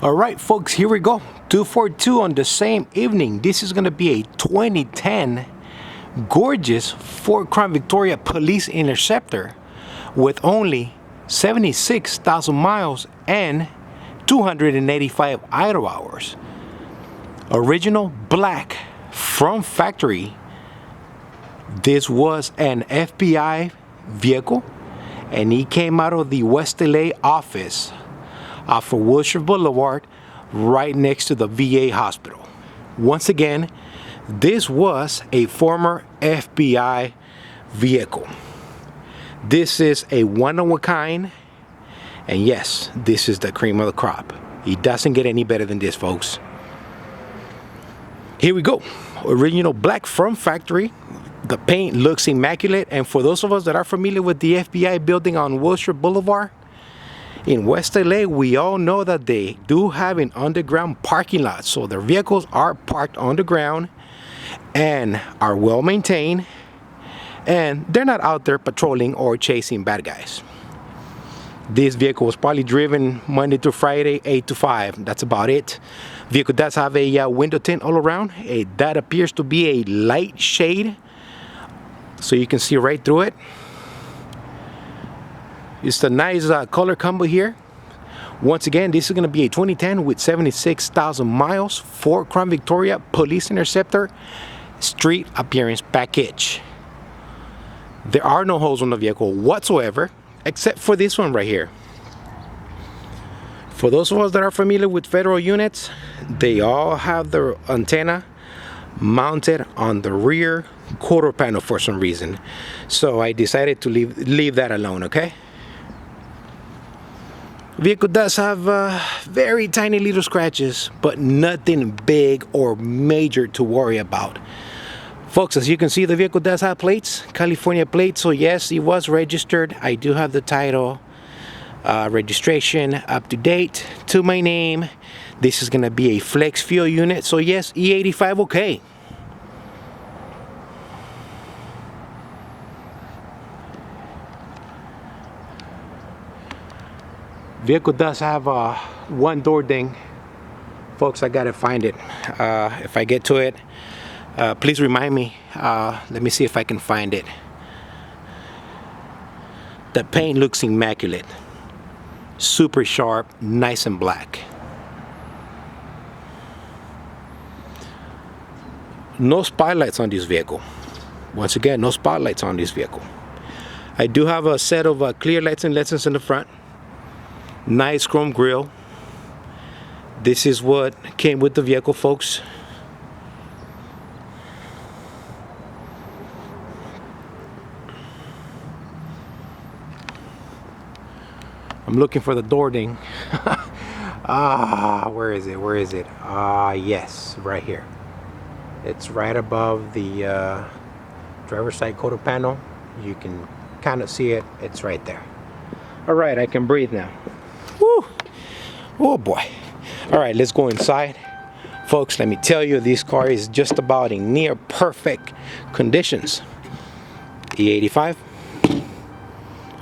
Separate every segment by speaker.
Speaker 1: All right, folks, here we go. 242 on the same evening. This is going to be a 2010 gorgeous Ford Crown Victoria Police Interceptor with only 76,000 miles and 285 idle hours. Original black from factory. This was an FBI vehicle, and he came out of the West LA office off of Wilshire Blvd, right next to the VA hospital. Once again, this was a former FBI vehicle. This is a one-of-a-kind, and yes, this is the cream of the crop. It doesn't get any better than this, folks. Here we go. Original black from factory. The paint looks immaculate, and for those of us that are familiar with the FBI building on Wilshire Blvd in West LA, we all know that they do have an underground parking lot, so their vehicles are parked underground and are well maintained, and they're not out there patrolling or chasing bad guys. This vehicle was probably driven Monday through Friday, 8 to 5. That's about it. Vehicle does have a window tint all around. That appears to be a light shade, so you can see right through it. It's a nice color combo here. Once again, this is going to be a 2010 with 76,000 miles Ford Crown Victoria Police Interceptor street appearance package. There are no holes on the vehicle whatsoever, except for this one right here. For those of us that are familiar with federal units, they all have their antenna mounted on the rear quarter panel for some reason. So I decided to leave that alone, okay? Vehicle does have very tiny little scratches, but nothing big or major to worry about. Folks, as you can see, the vehicle does have plates, California plates, so yes, it was registered. I do have the title, registration up to date to my name. This is going to be a flex fuel unit, so yes, E85 okay. Vehicle does have one door ding. Folks, I gotta find it. If I get to it, please remind me. Let me see if I can find it. The paint looks immaculate. Super sharp, nice and black. No spotlights on this vehicle. Once again, no spotlights on this vehicle. I do have a set of clear lights and lessons in the front. Nice chrome grille. This is what came with the vehicle, folks. I'm looking for the door ding. Where is it? Where is it? Yes, right here. It's right above the driver's side quarter panel. You can kind of see it. It's right there. All right, I can breathe now. Woo! Oh boy. All right, let's go inside. Folks, let me tell you, this car is just about in near perfect conditions. E85.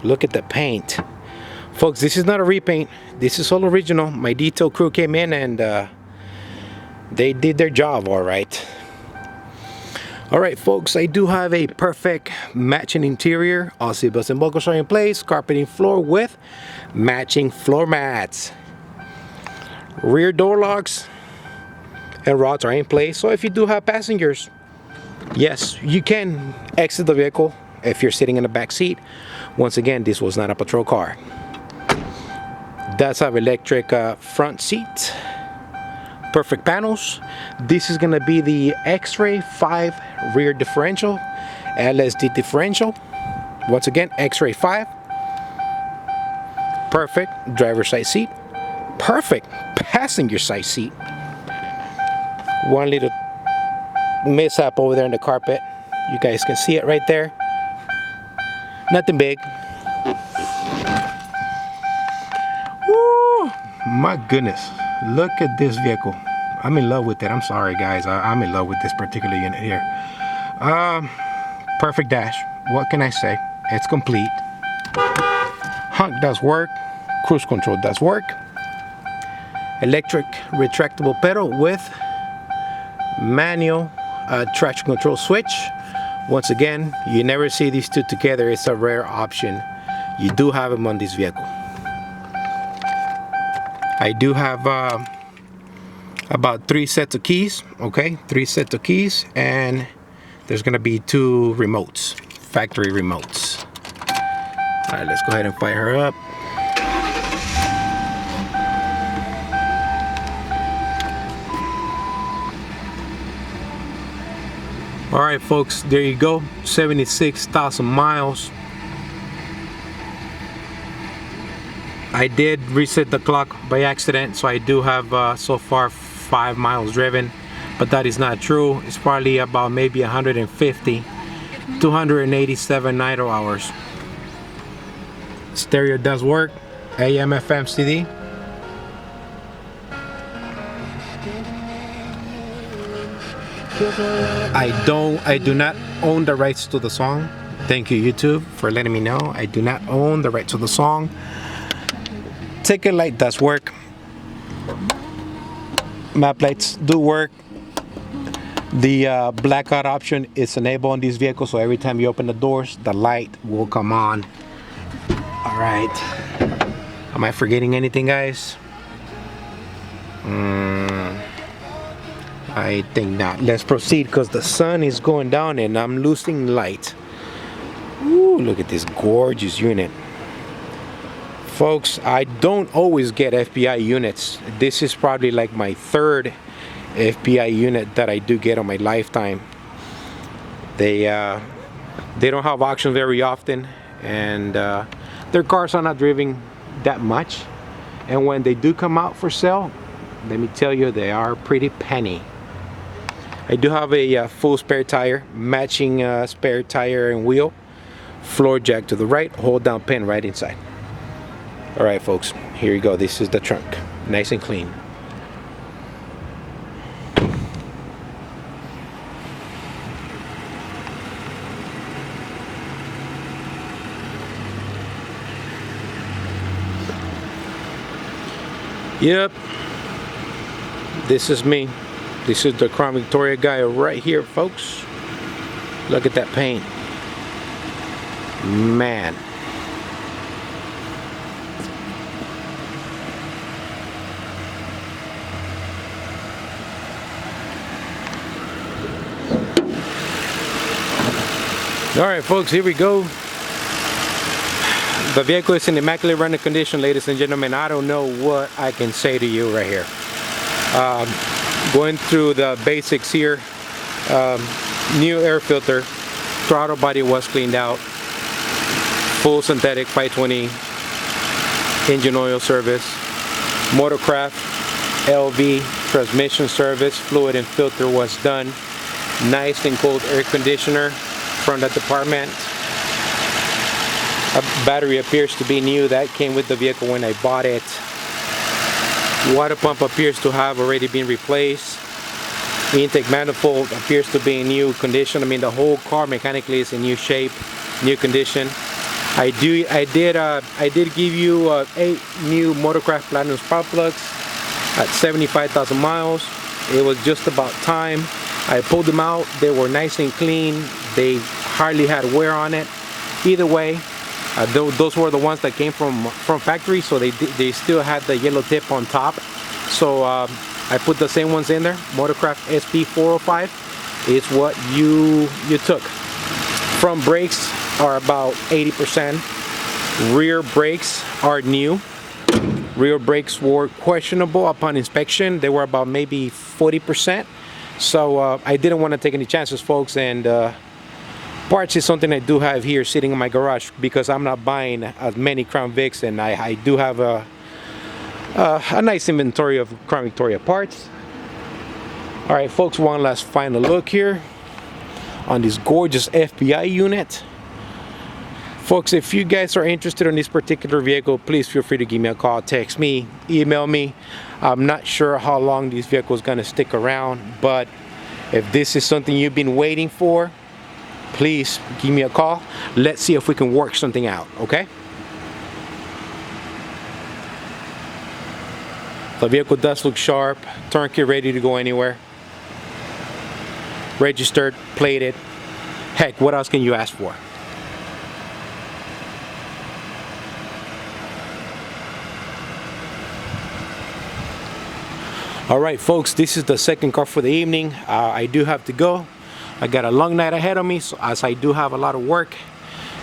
Speaker 1: Look at the paint. Folks, this is not a repaint. This is all original. My detail crew came in and they did their job all right. All right, folks, I do have a perfect matching interior. All seat belts and buckles are in place. Carpeting floor with matching floor mats. Rear door locks and rods are in place. So if you do have passengers, yes, you can exit the vehicle if you're sitting in the back seat. Once again, this was not a patrol car. Does have electric front seat. Perfect panels. This is going to be the X-Ray 5 rear differential, LSD differential. Once again, X-Ray 5. Perfect driver's side seat. Perfect passenger side seat. One little mishap over there in the carpet. You guys can see it right there. Nothing big. Woo! My goodness. Look at this vehicle. I'm in love with it. I'm sorry, guys. I'm in love with this particular unit here. Perfect dash. What can I say? It's complete. Honk does work. Cruise control does work. electric retractable pedal with manual traction control switch. Once again, you never see these two together. It's a rare option. You do have them on this vehicle. I do have about 3 sets of keys. Okay, 3 sets of keys, and there's gonna be 2 remotes, factory remotes. All right, let's go ahead and fire her up. All right, folks, there you go, 76,000 miles. I did reset the clock by accident, so I do have so far 5 miles driven, but that is not true. It's probably about maybe 150, 287 idle hours. Stereo does work, AM, FM, CD. I do not own the rights to the song. Thank you, YouTube, for letting me know. I do not own the rights to the song. Ticket light does work. Map lights do work. The blackout option is enabled on this vehicle, so every time you open the doors, the light will come on. All right. Am I forgetting anything, guys? I think not. Let's proceed, because the sun is going down and I'm losing light. Ooh, look at this gorgeous unit. Folks, I don't always get FBI units. This is probably like my 3rd FBI unit that I do get on my lifetime. They don't have auctions very often, and their cars are not driven that much. And when they do come out for sale, let me tell you, they are pretty penny. I do have a full spare tire, matching spare tire and wheel, floor jack to the right, hold down pin right inside. All right, folks, here you go. This is the trunk, nice and clean. Yep, this is me. This is the Crown Victoria guy right here, folks. Look at that paint, man. All right, folks, here we go. The vehicle is in immaculate running condition, ladies and gentlemen. I don't know what I can say to you right here. Going through the basics here. New air filter, throttle body was cleaned out, full synthetic 520 engine oil service, Motorcraft LV transmission service, fluid and filter was done, nice and cold air conditioner from the department. A battery appears to be new, that came with the vehicle when I bought it. Water pump appears to have already been replaced. The intake manifold appears to be in new condition. I mean, the whole car mechanically is in new shape, new condition. I did give you 8 new Motorcraft Platinum spark plugs at 75,000 miles. It was just about time. I pulled them out. They were nice and clean. They hardly had wear on it. Either way, those were the ones that came from factory, so they still had the yellow tip on top. So I put the same ones in there. Motorcraft SP405 is what you took. Front brakes are about 80%. Rear brakes are new. Rear brakes were questionable upon inspection. They were about maybe 40%. So I didn't want to take any chances, folks, and parts is something I do have here sitting in my garage because I'm not buying as many Crown Vics, and I do have a nice inventory of Crown Victoria parts. All right, folks, one last final look here on this gorgeous FBI unit. Folks, if you guys are interested in this particular vehicle, please feel free to give me a call, text me, email me. I'm not sure how long this vehicle is going to stick around, but if this is something you've been waiting for, please give me a call. Let's see if we can work something out, okay? The vehicle does look sharp, turnkey, ready to go anywhere. Registered, plated. Heck, what else can you ask for? Alright folks, this is the second car for the evening. I do have to go. I got a long night ahead of me, so as I do have a lot of work.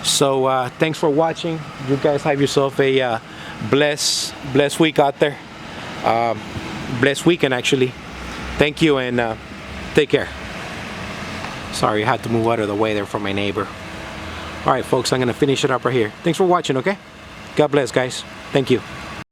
Speaker 1: So thanks for watching. You guys have yourself a blessed week out there. Blessed weekend actually. Thank you, and take care. Sorry, I had to move out of the way there for my neighbor. Alright folks, I'm gonna finish it up right here. Thanks for watching, okay? God bless guys. Thank you.